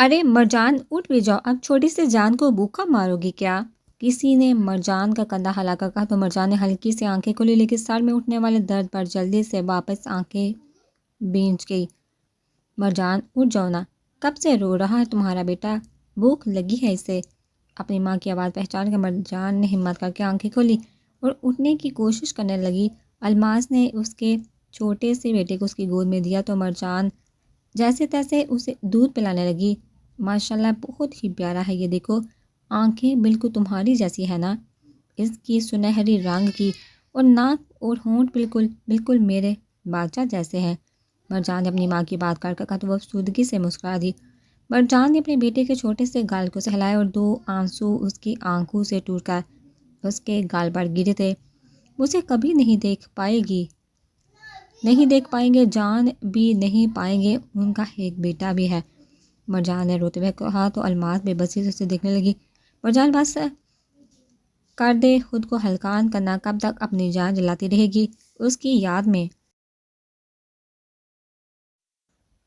ارے مرجان اٹھ بھی جاؤ، اب چھوٹی سی جان کو بھوکا مارو گی کیا؟ کسی نے مرجان کا کندھا ہلا کر کہا تو مرجان نے ہلکی سے آنکھیں کھولی، لیکن سر میں اٹھنے والے درد پر جلدی سے واپس آنکھیں بھیج گئی۔ مرجان اٹھ جاؤ نا، کب سے رو رہا ہے تمہارا بیٹا؟ بھوک لگی ہے اسے؟ اپنی ماں کی آواز پہچان کر مرجان نے ہمت کر کے آنکھیں کھولی اور اٹھنے کی کوشش کرنے لگی۔ الماس نے اس کے چھوٹے سے بیٹے کو اس کی گود میں دیا تو مرجان جیسے تیسے اسے دودھ پلانے لگی۔ ماشاءاللہ بہت ہی پیارا ہے، یہ دیکھو آنکھیں بالکل تمہاری جیسی ہے نا، اس کی سنہری رنگ کی، اور ناک اور ہونٹ بالکل بالکل میرے باچا جیسے ہیں۔ مرجان نے اپنی ماں کی بات کر کہا تو وہ افسردگی سے مسکرا دی۔ مرجان نے اپنے بیٹے کے چھوٹے سے گال کو سہلایا اور دو آنسو اس کی آنکھوں سے ٹوٹ کر اس کے گال پر گرے تھے۔ اسے کبھی نہیں دیکھ پائے گی، نہیں دیکھ پائیں گے، جان بھی نہیں پائیں گے، ان کا ایک بیٹا بھی ہے، مرجان نے روتے ہوئے کہا تو الماس بے بسی سے اسے دیکھنے لگی۔ مرجان بس کر دے، خود کو ہلکان کرنا، کب تک اپنی جان جلاتی رہے گی اس کی یاد میں؟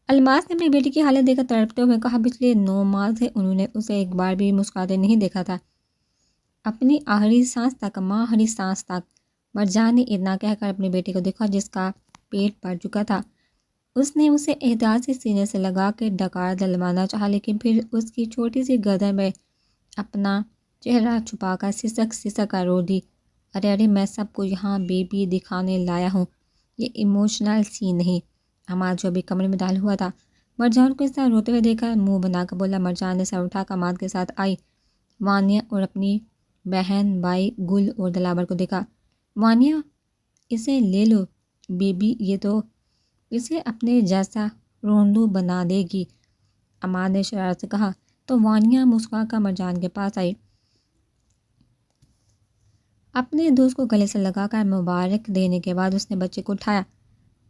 الماس نے اپنی بیٹی کی حالت دیکھ کر تڑپتے ہوئے کہا پچھلے 9 ماہ سے انہوں نے اسے ایک بار بھی مسکراتے نہیں دیکھا تھا، اپنی آخری سانس تک، ماں آخری سانس تک۔ مرجان نے اتنا کہہ کر اپنے بیٹے کو دیکھا جس کا پیٹ بھر چکا تھا۔ اس نے اسے احتیاط سے سینے سے لگا کے ڈکار دلوانا چاہا، لیکن پھر اس کی چھوٹی سی گردن میں اپنا چہرہ چھپا کر سسک سسک کر رو دی۔ ارے ارے، میں سب کو یہاں بیبی دکھانے لایا ہوں، یہ ایموشنل سین نہیں۔ عماد جو بھی کمرے میں داخل ہوا تھا مرجان کو اس طرح روتے ہوئے دیکھ کر منہ بنا کر بولا۔ مرجان نے سر اٹھا کر عماد کے ساتھ آئی، وانیہ اور اپنی بہن بھائی گل اور دلاور کو دیکھا۔ وانیہ، اسے لے لو بیبی، یہ تو اسے اپنے جیسا روندو بنا دے گی، عماد نے شرارت سے کہا تو وانیہ مسکرا کر مرجان کے پاس آئی، اپنے دوست کو گلے سے لگا کر مبارک دینے کے بعد اس نے بچے کو اٹھایا،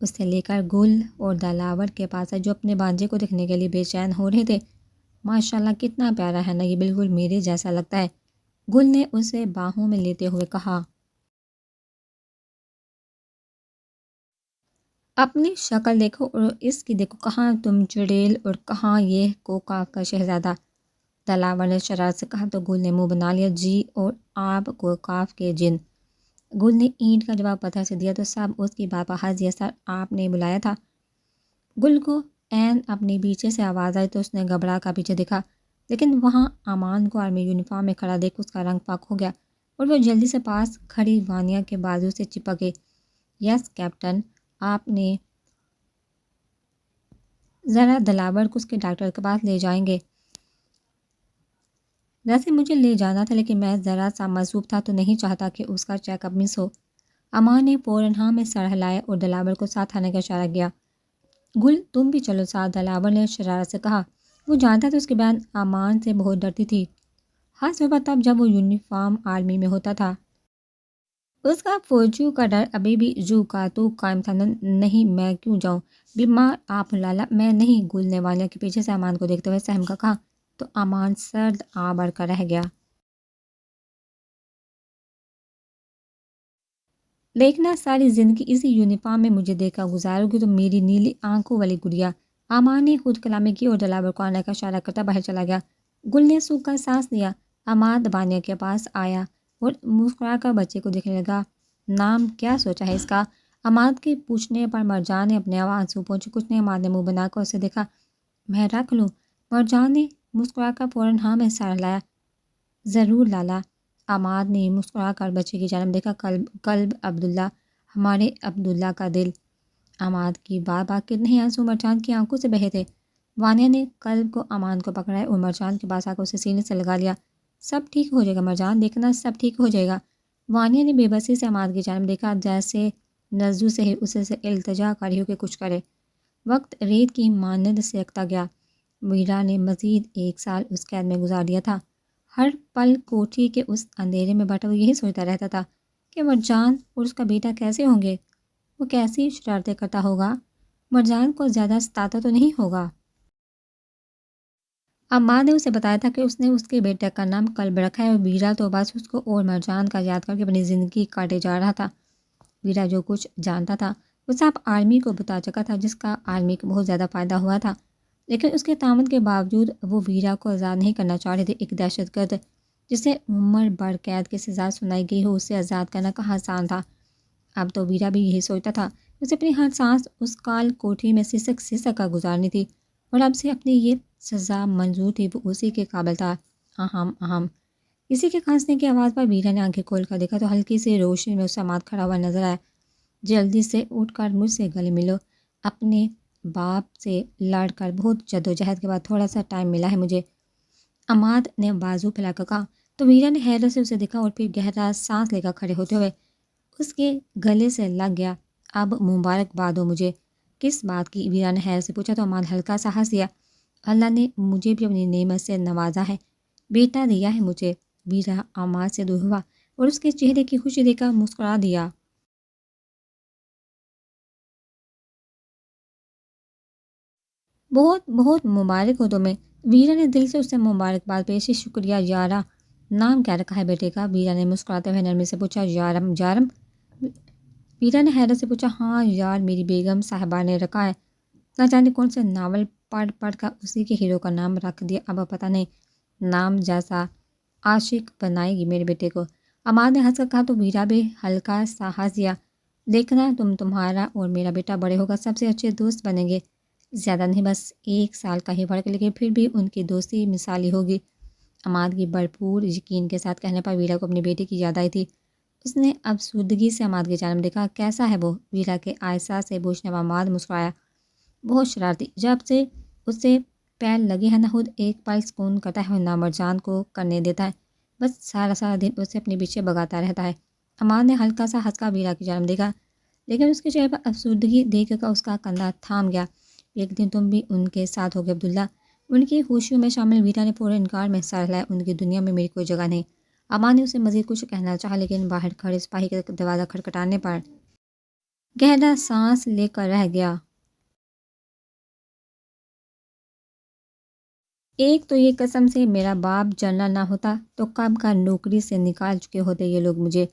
اسے لے کر گل اور دلاور کے پاس آئی جو اپنے بانجے کو دیکھنے کے لیے بے چین ہو رہے تھے۔ ماشاءاللہ کتنا پیارا ہے نا، یہ بالکل میرے جیسا لگتا ہے، گل نے اسے باہوں میں لیتے ہوئے کہا۔ اپنی شکل دیکھو اور اس کی دیکھو، کہاں تم چڑیل اور کہاں یہ کوکاف کا شہزادہ، دلاور نے شرارت سے کہا تو گل نے منہ بنا لیا، جی اور آپ کوکاف کے جن۔ گل نے اینٹ کا جواب پتھر سے دیا تو سب اس کی بات پر ہنس دیا۔ سر آپ نے بلایا تھا؟ گل کو عین اپنی پیچھے سے آواز آئی تو اس نے گھبرا کر پیچھے دیکھا، لیکن وہاں امان کو آرمی یونیفارم میں کھڑا دیکھ اس کا رنگ پاک ہو گیا اور وہ جلدی سے پاس کھڑی وانیہ کے بازو سے چپک گئی۔ یس کیپٹن، آپ نے ذرا دلاور کو اس کے ڈاکٹر کے پاس لے جائیں گے؟ ویسے مجھے لے جانا تھا لیکن میں ذرا سا مصروف تھا تو نہیں چاہتا کہ اس کا چیک اپ مس ہو۔ امان نے فوراً ہاں میں سر ہلایا اور دلاور کو ساتھ آنے کا اشارہ کیا۔ گل تم بھی چلو ساتھ، دلاور نے شرارت سے کہا۔ وہ جانتا تھا اس کی بہن امان سے بہت ڈرتی تھی، خاص طور پر تب جب وہ یونیفارم آرمی میں ہوتا تھا۔ اس کا فوجیوں کا ڈر ابھی بھی جو کا تو قائم تھا۔ نہیں میں کیوں جاؤں، بیمار آپ لالا، میں نہیں، گل نے وانیہ کے پیچھے سے امان کو دیکھتے ہوئے سہم کا کہا تو امان سرد آ بڑھ کر رہ گیا۔ دیکھنا ساری زندگی اسی یونیفارم میں مجھے دیکھ کر گزارو گی تو میری نیلی آنکھوں والی گڑیا۔ امان نے خود کلامی کی اور دلاور کو آنے کا اشارہ کرتا باہر چلا گیا۔ گل نے سوکھ کر سانس لیا۔ عماد وانیہ کے پاس آیا اور مسکرا کر بچے کو دیکھنے لگا۔ نام کیا سوچا ہے اس کا؟ عماد کے پوچھنے پر مرجان نے اپنے آنسو پوچھے۔ کچھ نہیں، عماد نے منہ بنا کر اسے دیکھا۔ میں رکھ لوں؟ مرجان نے مسکرا کر فوراً ہاں میں سر ہلایا۔ ضرور لالا، عماد نے مسکرا کر بچے کی جانب دیکھا۔ قلب عبداللہ، ہمارے عبداللہ کا دل۔ عماد کی بار بار کتنے ہی آنسو مرجان کی آنکھوں سے بہے تھے۔ وانیہ نے قلب کو امان کو پکڑا اور مرجان کے پاس آ کر اسے سینے سے لگا لیا۔ سب ٹھیک ہو جائے گا مرجان، دیکھنا سب ٹھیک ہو جائے گا۔ وانیہ نے بے بسی سے عماد کی جانب دیکھا، جیسے نزدو سے ہی اسے سے التجا کری ہو کہ کچھ کرے۔ وقت ریت کی مانند سیکتا گیا۔ ویرا نے مزید 1 سال اس قید میں گزار دیا تھا۔ ہر پل کوٹھی کے اس اندھیرے میں بیٹھا وہ یہی سوچتا رہتا تھا کہ مرجان اور اس کا بیٹا کیسے ہوں گے، وہ کیسی شرارتیں کرتا ہوگا، مرجان کو زیادہ ستاتا تو نہیں ہوگا۔ عماد نے اسے بتایا تھا کہ اس نے اس کے بیٹے کا نام قلب رکھا ہے اور ویرا تو بس اس کو اور مرجان کا یاد کر کے اپنی زندگی کاٹے جا رہا تھا۔ ویرا جو کچھ جانتا تھا وہ سب آرمی کو بتا چکا تھا، جس کا آرمی کو بہت زیادہ فائدہ ہوا تھا۔ لیکن اس کے تعاون کے باوجود وہ ویرا کو آزاد نہیں کرنا چاہ رہے تھے۔ ایک دہشت گرد جسے عمر بھر قید کی سزا سنائی گئی ہو، اسے آزاد کرنا کہاں آسان تھا۔ اب تو ویرا بھی یہی سوچتا تھا، اسے اپنی ہر سانس اس کال کوٹری میں سسک سسک کا گزارنی تھی، اور اب سے اپنی یہ سزا منظور تھی، وہ اسی کے قابل تھا۔ اہم اہم کسی کے کھانسنے کی آواز پر ویرا نے آنکھیں کھول کر دیکھا تو ہلکی سی روشنی میں اساماد کھڑا ہوا نظر آیا۔ جلدی سے اٹھ کر مجھ سے گلے ملو، اپنے باپ سے لڑ کر بہت جدوجہد کے بعد تھوڑا سا ٹائم ملا ہے مجھے، عماد نے بازو پھیلا کر کہا۔ تو ویرا نے حیرت سے اسے دیکھا اور پھر گہرا سانس لے کر کھڑے ہوتے ہوئے اس کے گلے سے لگ گیا۔ اب مبارکباد ہو مجھے۔ کس بات کی؟ ویرا نے حیرت سے پوچھا تو عماد ہلکا سا ہنس دیا۔ اللہ نے مجھے بھی اپنی نعمت سے نوازا ہے، بیٹا دیا ہے مجھے۔ ویرا عماد سے دور ہوا اور اس کے چہرے کی خوشی دیکھ کر مسکرا دیا۔ بہت بہت مبارک ہو تمہیں۔ ویرا نے دل سے اسے مبارکباد پیشی۔ شکریہ یارا۔ نام کیا رکھا ہے بیٹے کا؟ ویرا نے مسکراتے ہوئے نرمی سے پوچھا۔ یارم۔ یارم؟ ویرا نے حیرت سے پوچھا۔ ہاں یار، میری بیگم صاحبہ نے رکھا ہے، نہ جانے کون سے ناول پڑھ پڑھ کر اسی کے ہیرو کا نام رکھ دیا، اب پتہ نہیں نام جیسا عاشق بنائے گی میرے بیٹے کو۔ عماد نے ہنس کر کہا تو ویرا بھی ہلکا سا ہنس دیا۔ دیکھنا تمہارا اور میرا بیٹا بڑے ہوگا سب سے اچھے دوست بنیں گے، زیادہ نہیں، بس 1 سال کا ہی فرق، لیکن پھر بھی ان کی دوستی مثالی ہوگی۔ عماد کی بھرپور یقین کے ساتھ کہنے پر ویرا کو اپنی بیٹی کی یاد آئی تھی۔ اس نے افسردگی سے عماد کی جانب دیکھا۔ کیسا ہے وہ؟ ویرا کے آہستہ سے پوچھنے پر عماد مسکرایا۔ بہت شرارتی، جب سے اسے پیر لگے ہیں نہ خود ایک پل سکون کرتا ہے اور نہ مرجان کو کرنے دیتا ہے، بس سارا سارا دن اسے اپنے پیچھے بگاتا رہتا ہے۔ عماد نے ہلکا سا ہنس کر ویرا کی جانب دیکھا، لیکن اس کے چہرے پر افسردگی دیکھ کر اس کا کندھا تھام گیا۔ ایک دن تم بھی ان کے ساتھ ہوگے عبداللہ، ان کی خوشیوں میں شامل۔ ویرا نے فوراً انکار میں سر ہلایا۔ ان کی دنیا میں میری کوئی جگہ نہیں۔ عماد نے اسے مزید کچھ کہنا چاہا، لیکن باہر کھڑے سپاہی کے دروازہ کھٹکھٹانے پر گہرا سانس لے کر رہ گیا۔ ایک تو یہ قسم سے میرا باپ جنرل نہ ہوتا تو کب کا نوکری سے نکال چکے ہوتے یہ لوگ مجھے،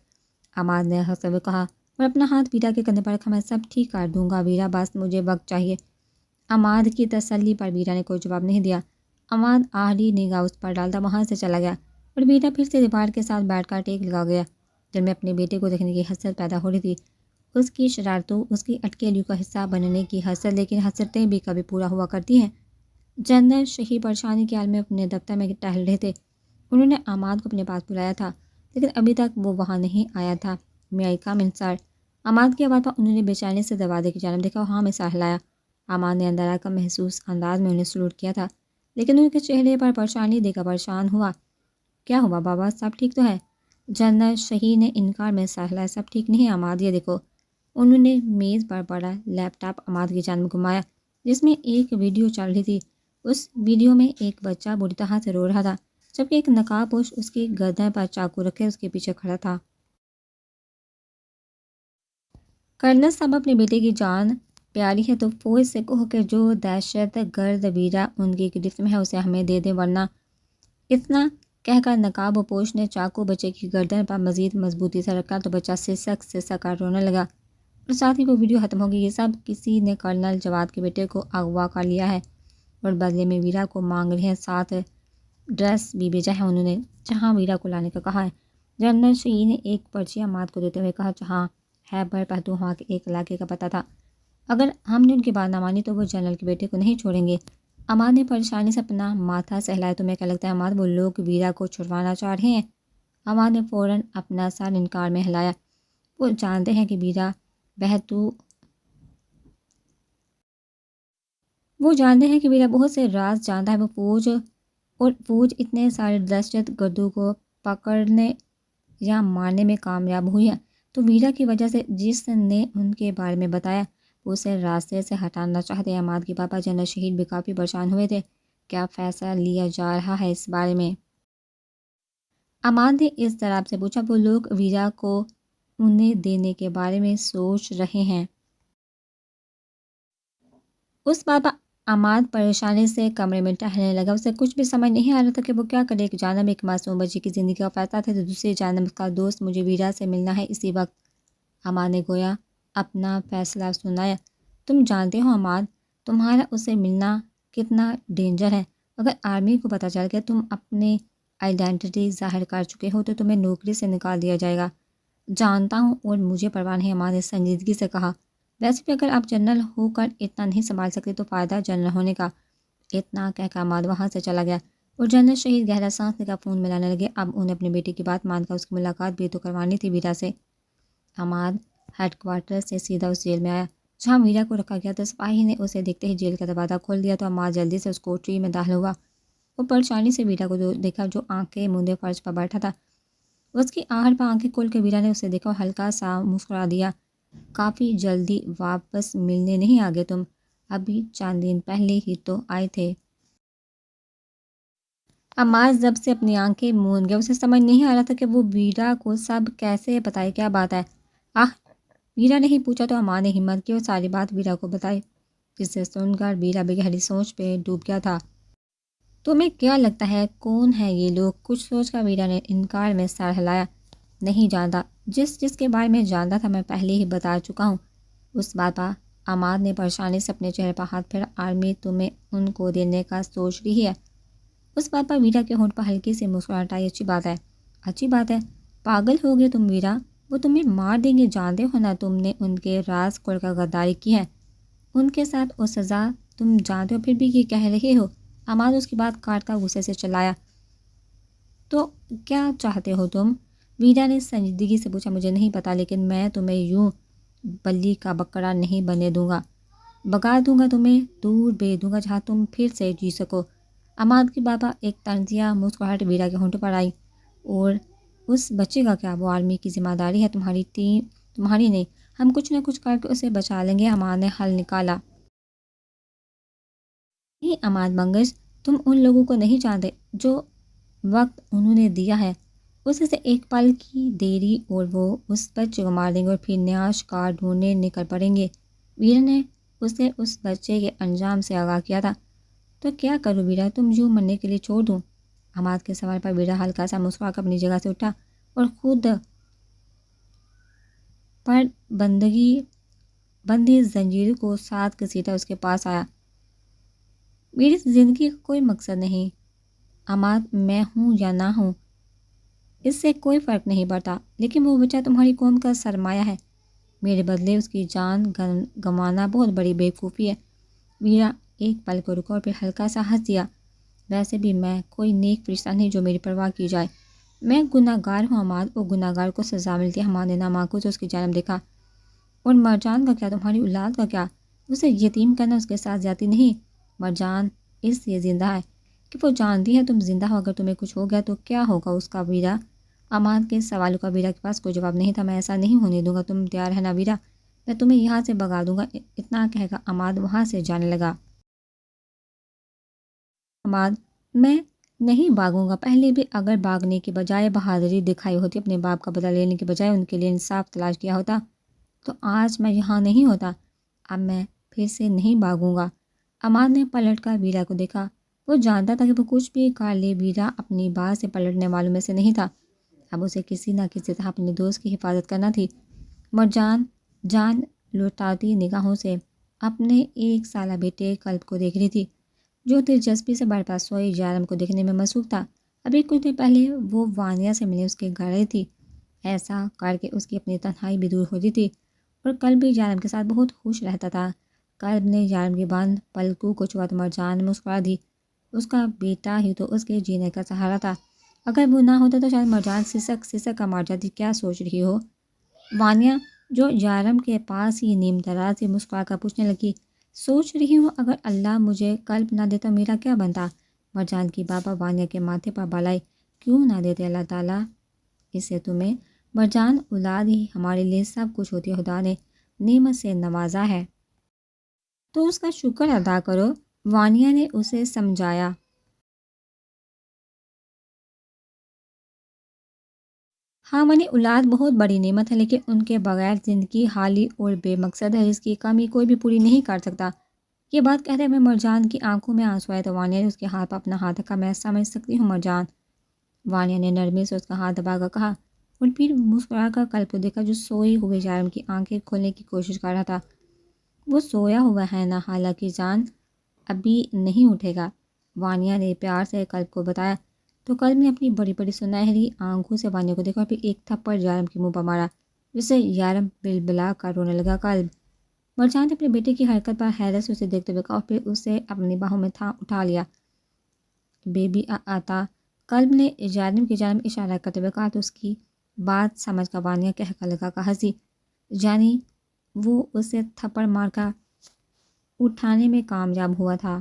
عماد نے ہنستے ہوئے کہا اور اپنا ہاتھ ویرا کے کندھے پر رکھا۔ میں سب ٹھیک کر دوں گا ویرا، بس مجھے وقت چاہیے۔ عماد کی تسلی پر ویرا نے کوئی جواب نہیں دیا۔ عماد آخری نگاہ اس پر ڈالتا وہاں سے چلا گیا اور ویرا پھر سے دیوار کے ساتھ بیٹھ کر ٹیک لگا گیا۔ دل میں اپنے بیٹے کو دیکھنے کی حسرت پیدا ہو رہی تھی، اس کی شرارتوں، اس کی اٹکیلیوں کا حصہ بننے کی حسرت، لیکن حسرتیں بھی کبھی پورا ہوا کرتی ہیں۔ جنرل شہید پریشانی کے عالم میں اپنے دفتر میں ٹہل رہے تھے۔ انہوں نے عماد کو اپنے پاس بلایا تھا، لیکن ابھی تک وہ وہاں نہیں آیا تھا۔ میں آئی کام ان سر؟ عماد کی آواز پر انہوں نے بے چینی سے دروازے کی جانب دیکھا اور ہاں میں سر ہلایا۔ عماد نے اندر آ کر محسوس انداز میں انہیں سلوٹ کیا تھا، لیکن ان کے چہرے پر پریشانی دیکھ کر پریشان ہوا۔ کیا ہوا بابا، سب ٹھیک تو ہے؟ جنرل شہید نے انکار میں سر ہلایا۔ سب ٹھیک نہیں عماد، یہ دیکھو۔ انہوں نے میز پر پڑا لیپ ٹاپ عماد کی جانب گھمایا، جس میں ایک ویڈیو چل رہی تھی۔ اس ویڈیو میں ایک بچہ بری طرح سے رو رہا تھا، جبکہ ایک نقاب پوش اس کی گردن پر چاقو رکھے اس کے پیچھے کھڑا تھا۔ کرنل صاحب، اپنے بیٹے کی جان پیاری ہے تو فوج سے کہو کہ جو دہشت گرد ویرا ان کی گرفت میں ہے اسے ہمیں دے دیں، ورنہ… اتنا کہہ کر نقاب پوش نے چاقو بچے کی گردن پر مزید مضبوطی سے رکھا تو بچہ سسک سسک کر رونے لگا اور ساتھ ہی وہ ویڈیو ختم ہو گئی۔ یہ سب کسی نے کرنل جواد کے بیٹے کو اغوا کر لیا ہے اور بدلے میں ویرا کو مانگ رہے ہیں، ساتھ ڈریس بھی بھیجا ہے انہوں نے جہاں ویرا کو لانے کا کہا ہے۔ جنرل شہید نے ایک پرچی عماد کو دیتے ہوئے کہا، جہاں خیبر پختونخوا کے ایک علاقے کا پتہ تھا، اگر ہم نے ان کی بات نہ مانی تو وہ جنرل کے بیٹے کو نہیں چھوڑیں گے۔ عماد نے پریشانی سے اپنا ماتھا سہلایا۔ تمہیں کیا لگتا ہے عماد، وہ لوگ ویرا کو چھڑوانا چاہ رہے ہیں؟ عماد نے فوراً اپنا سر انکار میں ہلایا۔ وہ جانتے ہیں کہ ویرا بہت سے راز جانتا ہے، وہ فوج اتنے سارے دہشت گردوں کو پکڑنے یا مارنے میں کامیاب ہوئی ہے تو ویرا کی وجہ سے جس نے ان کے بارے میں بتایا وہ اسے راستے سے ہٹانا چاہتے ہیں۔ عماد کے پاپا جنرل شہید بھی کافی پریشان ہوئے تھے۔ کیا فیصلہ لیا جا رہا ہے اس بارے میں؟ عماد نے اس طرح سے پوچھا۔ وہ لوگ ویرا کو انہیں دینے کے بارے میں سوچ رہے ہیں۔ اس بات پر عماد پریشانی سے کمرے میں ٹہلنے لگا۔ اسے کچھ بھی سمجھ نہیں آ رہا تھا کہ وہ کیا کرے۔ ایک جانب ایک معصوم بچی کی زندگی کا فیصلہ تھا تو دوسری جانب اس کا دوست مجھے ویرا سے ملنا ہے اسی وقت۔ عماد نے گویا اپنا فیصلہ سنایا۔ تم جانتے ہو عماد، تمہارا اس سے ملنا کتنا ڈینجر ہے۔ اگر آرمی کو پتہ چل گیا تم اپنے آئیڈینٹی ظاہر کر چکے ہو تو تمہیں نوکری سے نکال دیا جائے گا۔ جانتا ہوں اور مجھے پرواہ نہیں، عماد نے سنجیدگی سے کہا۔ ویسے بھی اگر آپ جنرل ہو کر اتنا نہیں سنبھال سکتے تو فائدہ جنرل ہونے کا۔ اتنا کہہ کر عماد وہاں سے چلا گیا اور جنرل شہید گہرا سانس لے کر فون ملانے لگے۔ اب انہیں اپنے بیٹے کی بات مان کر اس کی ملاقات بھی تو کروانی تھی ویرا سے۔ عماد ہیڈ کوارٹر سے سیدھا اس جیل میں آیا جہاں ویرا کو رکھا گیا تھا۔ سپاہی نے اسے دیکھتے ہی جیل کا دروازہ کھول دیا تو عماد جلدی سے اس کوٹری میں داخل ہوا۔ وہ پریشانی سے ویرا کو دیکھا جو آنکھیں مندے فرش پر بیٹھا تھا۔ اس کی آہٹ پر آنکھیں کھول کے ویرا نے اسے دیکھا اور ہلکا سا مسکرا دیا۔ کافی جلدی واپس ملنے نہیں آگے تم؟ ابھی چند دن پہلے ہی تو آئے تھے۔ عماد جب سے اپنی آنکھیں موند گیا، اسے سمجھ نہیں آ رہا تھا کہ وہ ویرا کو سب کیسے بتائے، کیا بات ہے۔ ویرا نے ہی پوچھا تو عماد نے ہمت کی اور ساری بات ویرا کو بتائی، جسے سن کر ویرا بھی گہری سوچ پہ ڈوب گیا تھا۔ تمہیں کیا لگتا ہے کون ہے یہ لوگ؟ کچھ سوچ کر ویرا نے انکار میں سر ہلایا۔ نہیں جانتا، جس کے بارے میں جانتا تھا میں پہلے ہی بتا چکا ہوں۔ اس بات پر عماد نے پریشانی سے اپنے چہرے پر ہاتھ پھیرا۔ آرمی تمہیں ان کو دینے کا سوچ رہی ہے؟ اس بات پر ویرا کے ہونٹ پر ہلکی سی مسکراہٹ آئی۔ اچھی بات ہے۔ اچھی بات ہے؟ پاگل ہو گئے تم ویرا، وہ تمہیں مار دیں گے، جانتے ہو نا تم نے ان کے راز کھول کر غداری کی ہے، ان کے ساتھ وہ سزا تم جانتے ہو پھر بھی یہ کہہ رہے ہو۔ عماد اس کی بات کاٹ کر غصے سے چلایا۔ تو کیا چاہتے ہو تم؟ ویرا نے سنجیدگی سے پوچھا۔ مجھے نہیں پتا، لیکن میں تمہیں یوں بلی کا بکرا نہیں بننے دوں گا۔ بگا دوں گا، تمہیں دور بھیج دوں گا جہاں تم پھر سے جی سکو۔ عماد کی بابا ایک طنزیہ مسکراہٹ ویرا کے ہونٹوں پر آئی۔ اور اس بچے کا کیا؟ وہ آرمی کی ذمہ داری ہے، تمہاری نہیں۔ ہم کچھ نہ کچھ کر کے اسے بچا لیں گے۔ عماد نے حل نکالا۔ نہیں عماد منگش، تم ان لوگوں کو نہیں جانتے جو وقت انہوں نے دیا ہے اسے سے ایک پل کی دیری اور وہ اس بچے کو مار دیں گے اور پھر نیا شکار ڈھونڈنے نکل پڑیں گے۔ ویرا نے اسے اس بچے کے انجام سے آگاہ کیا تھا۔ تو کیا کروں ویرا، تم یوں مرنے کے لیے چھوڑ دوں؟ عماد کے سوال پر ویرا ہلکا سا مسکرا کر اپنی جگہ سے اٹھا اور خود پر بندی زنجیر کو ساتھ گھسیٹا اس کے پاس آیا۔ میری زندگی کا کوئی مقصد نہیں عماد، میں ہوں یا نہ ہوں اس سے کوئی فرق نہیں پڑتا، لیکن وہ بچہ تمہاری قوم کا سرمایہ ہے، میرے بدلے اس کی جان گنوانا بہت بڑی بیوقوفی ہے۔ ویرا ایک پل کو رکا اور پھر ہلکا سا ہنس دیا۔ ویسے بھی میں کوئی نیک فرشتہ نہیں جو میری پرواہ کی جائے، میں گناہ گار ہوں عماد، اور گناہ گار کو سزا ملتی ہے۔ عماد نے نامعقول سے اس کی جانب دیکھا۔ اور مرجان کا کیا، تمہاری اولاد کا کیا؟ اسے یتیم کرنا اس کے ساتھ زیادتی نہیں؟ مرجان اس لیے زندہ ہے کہ وہ جانتی ہے تم زندہ ہو، اگر تمہیں کچھ ہو گیا تو کیا ہوگا اس کا؟ ویرا، عماد کے سوالوں کا ویرا کے پاس کوئی جواب نہیں تھا۔ میں ایسا نہیں ہونے دوں گا، تم تیار ہے نا ویرا؟ میں تمہیں یہاں سے بھگا دوں گا۔ اتنا کہہ کر عماد وہاں سے جانے لگا۔ عماد، میں نہیں بھاگوں گا۔ پہلے بھی اگر بھاگنے کی بجائے بہادری دکھائی ہوتی، اپنے باپ کا بدلہ لینے کی بجائے ان کے لیے انصاف تلاش کیا ہوتا تو آج میں یہاں نہیں ہوتا۔ اب میں پھر سے نہیں بھاگوں گا۔ عماد نے پلٹ کر ویرا کو دیکھا۔ وہ جانتا تھا کہ وہ کچھ بھی کر لے، ویرا اپنی بات سے پلٹنے والوں میں سے نہیں تھا۔ اب اسے کسی نہ کسی طرح اپنے دوست کی حفاظت کرنا تھی۔ مرجان جان لوٹاتی نگاہوں سے اپنے 1 سالہ بیٹے قلب کو دیکھ رہی تھی، جو دلچسپی سے بھرپور سوئے یارم کو دیکھنے میں مصروف تھا۔ ابھی کچھ دیر پہلے وہ وانیہ سے ملنے اس کے گھر آئی تھی۔ ایسا کر کے اس کی اپنی تنہائی بھی دور ہوتی تھی اور قلب بھی یارم کے ساتھ بہت خوش رہتا تھا۔ قلب نے یارم کی بند پلکوں کو چھوا تو مرجان مسکرا دی۔ اس کا بیٹا ہی تو اس کے جینے کا سہارا تھا، اگر وہ نہ ہوتا تو شاید مرجان سسک کر مر جاتی۔ کیا سوچ رہی ہو؟ وانیہ جو یارم کے پاس ہی نیم دراز سے مسکرا کر پوچھنے لگی۔ سوچ رہی ہوں اگر اللہ مجھے قلب نہ دیتا میرا کیا بنتا؟ مرجان کی بابا وانیہ کے ماتھے پر بال آئی۔ کیوں نہ دیتے اللہ تعالیٰ اسے تمہیں؟ مرجان، اولاد ہی ہمارے لیے سب کچھ ہوتی ہے، خدا نے نعمت سے نوازا ہے تو اس کا شکر ادا کرو، وانیہ نے اسے سمجھایا۔ ہاں منی، اولاد بہت بڑی نعمت ہے، لیکن ان کے بغیر زندگی حالی اور بے مقصد ہے، اس کی کمی کوئی بھی پوری نہیں کر سکتا۔ یہ بات کہتے ہوئے مرجان کی آنکھوں میں آنسو آئے تو وانیہ نے اس کے ہاتھ پر اپنا ہاتھ رکھا۔ میں سمجھ سکتی ہوں مرجان، وانیہ نے نرمی سے اس کا ہاتھ دبا کر کہا اور پھر مسکرا کر قلب کو دیکھا جو سوئے ہوئے یارم کی آنکھیں کھولنے کی کوشش کر رہا تھا۔ وہ سویا ہوا ہے نا حالانکہ جان؟ ابھی نہیں اٹھے گا، وانیہ نے پیار سے کلب کو بتایا۔ تو کلب نے اپنی بڑی بڑی سنہری آنکھوں سے وانیہ کو دیکھا اور پھر ایک تھپڑ یارم کے منہ پر مارا، جس سے یارم بلبلا کر رونے لگا۔ کلب مرجان نے اپنے بیٹے کی حرکت پر حیرت سے اسے دیکھتے ہوئے کہا اور پھر اسے اپنی باہوں میں اٹھا لیا۔ بیبی آتا، کلب نے یارم کی جانب اشارہ کرتے ہوئے کہا تو اس کی بات سمجھ کر وانیہ کہہ لگا کہ ہنسی، یعنی وہ اسے تھپڑ مار کر اٹھانے میں کامیاب ہوا تھا۔